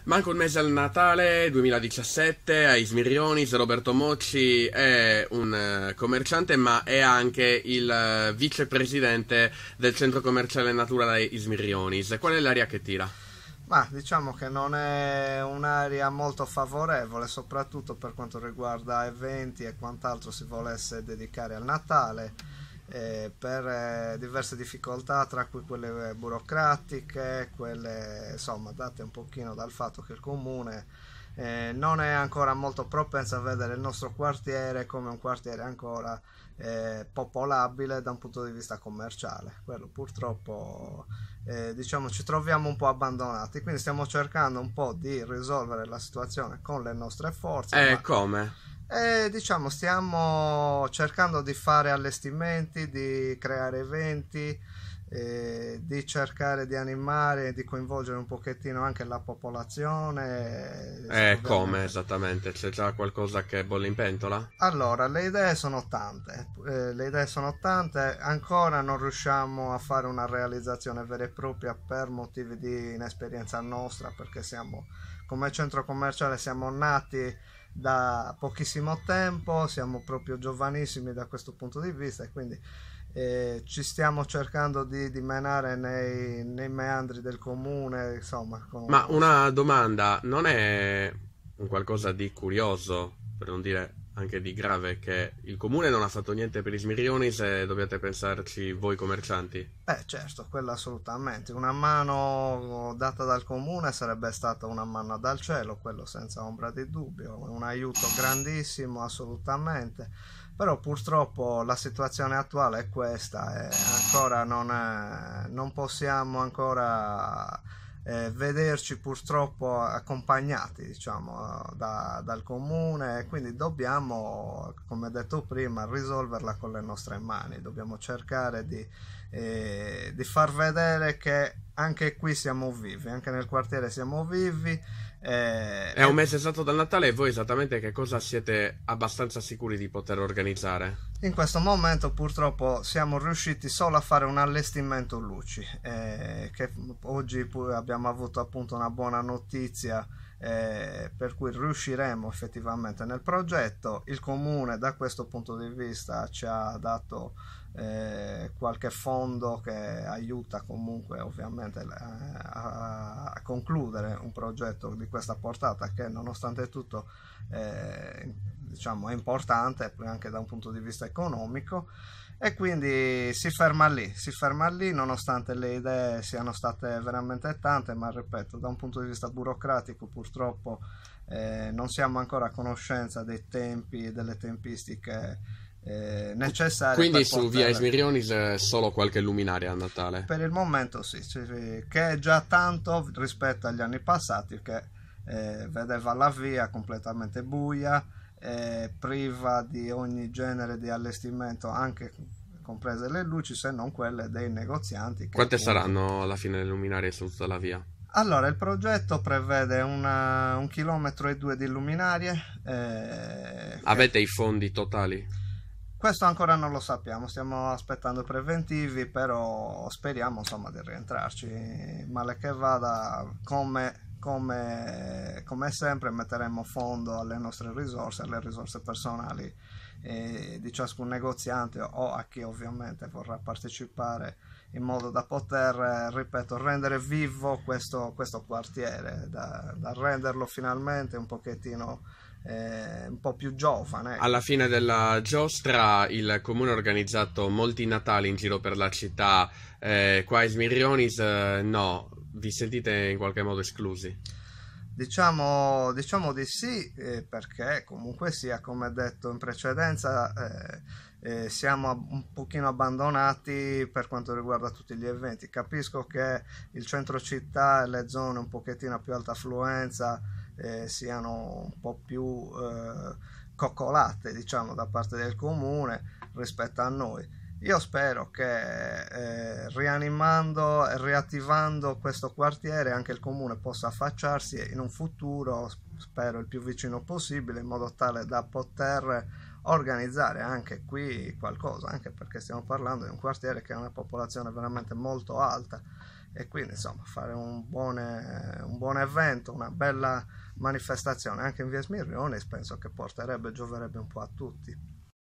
Manca un mese al Natale 2017, a Ismirionis Roberto Mocci è un commerciante ma è anche il vicepresidente del centro commerciale naturale Ismirionis. Qual è l'area che tira? Ma diciamo che non è un'area molto favorevole, soprattutto per quanto riguarda eventi e quant'altro si volesse dedicare al Natale, per diverse difficoltà, tra cui quelle burocratiche, quelle insomma date un pochino dal fatto che il comune non è ancora molto propenso a vedere il nostro quartiere come un quartiere ancora popolabile da un punto di vista commerciale. Quello purtroppo diciamo ci troviamo un po' abbandonati, quindi stiamo cercando un po' di risolvere la situazione con le nostre forze. Come? Diciamo stiamo cercando di fare allestimenti, di creare eventi, di cercare di animare, di coinvolgere un pochettino anche la popolazione. Come esattamente? C'è già qualcosa che bolle in pentola? Allora, le idee sono tante, ancora non riusciamo a fare una realizzazione vera e propria per motivi di inesperienza nostra, perché come centro commerciale siamo nati da pochissimo tempo, siamo proprio giovanissimi da questo punto di vista e quindi ci stiamo cercando di menare nei meandri del comune, insomma. Ma una domanda, non è un qualcosa di curioso, per non dire anche di grave, che il comune non ha fatto niente per Ismirionis e dobbiate pensarci voi commercianti? Certo, quello assolutamente. Una mano data dal comune sarebbe stata una manna dal cielo, quello senza ombra di dubbio, un aiuto grandissimo, assolutamente. Però purtroppo la situazione attuale è questa e ancora non possiamo ancora vederci purtroppo accompagnati, diciamo, dal comune, quindi dobbiamo, come detto prima, risolverla con le nostre mani. Dobbiamo cercare di far vedere che anche qui siamo vivi, anche nel quartiere siamo vivi. È un mese esatto dal Natale e voi esattamente che cosa siete abbastanza sicuri di poter organizzare? In questo momento purtroppo siamo riusciti solo a fare un allestimento luci, che oggi abbiamo avuto appunto una buona notizia, per cui riusciremo effettivamente nel progetto. Il comune da questo punto di vista ci ha dato qualche fondo che aiuta comunque ovviamente a concludere un progetto di questa portata che nonostante tutto diciamo è importante anche da un punto di vista economico, e quindi si ferma lì nonostante le idee siano state veramente tante, ma ripeto, da un punto di vista burocratico purtroppo non siamo ancora a conoscenza dei tempi, delle tempistiche necessarie. Quindi su via Ismirionis solo qualche luminaria a Natale? Per il momento sì, che è già tanto rispetto agli anni passati, che vedeva la via completamente buia, priva di ogni genere di allestimento, anche comprese le luci, se non quelle dei negozianti. Quante saranno alla fine le luminarie su tutta la via? Allora, il progetto prevede 1,2 chilometri di luminarie. Avete i fondi totali? Questo ancora non lo sappiamo, stiamo aspettando preventivi, però speriamo insomma di rientrarci. Male che vada, come sempre metteremo fondo alle nostre risorse, alle risorse personali di ciascun negoziante o a chi ovviamente vorrà partecipare, in modo da poter, ripeto, rendere vivo questo quartiere, da renderlo finalmente un pochettino un po' più giovane. Alla fine della giostra il comune ha organizzato molti Natali in giro per la città, qua a Ismirionis no, vi sentite in qualche modo esclusi? Diciamo di sì, perché comunque sia, come detto in precedenza, siamo un pochino abbandonati per quanto riguarda tutti gli eventi. Capisco che il centro città e le zone un pochettino a più alta affluenza siano un po' più coccolate, diciamo, da parte del comune rispetto a noi. Io spero che rianimando e riattivando questo quartiere anche il comune possa affacciarsi in un futuro, spero il più vicino possibile, in modo tale da poter organizzare anche qui qualcosa, anche perché stiamo parlando di un quartiere che ha una popolazione veramente molto alta e quindi insomma fare un buon evento, una bella manifestazione anche in via Smirionis penso che gioverebbe un po' a tutti.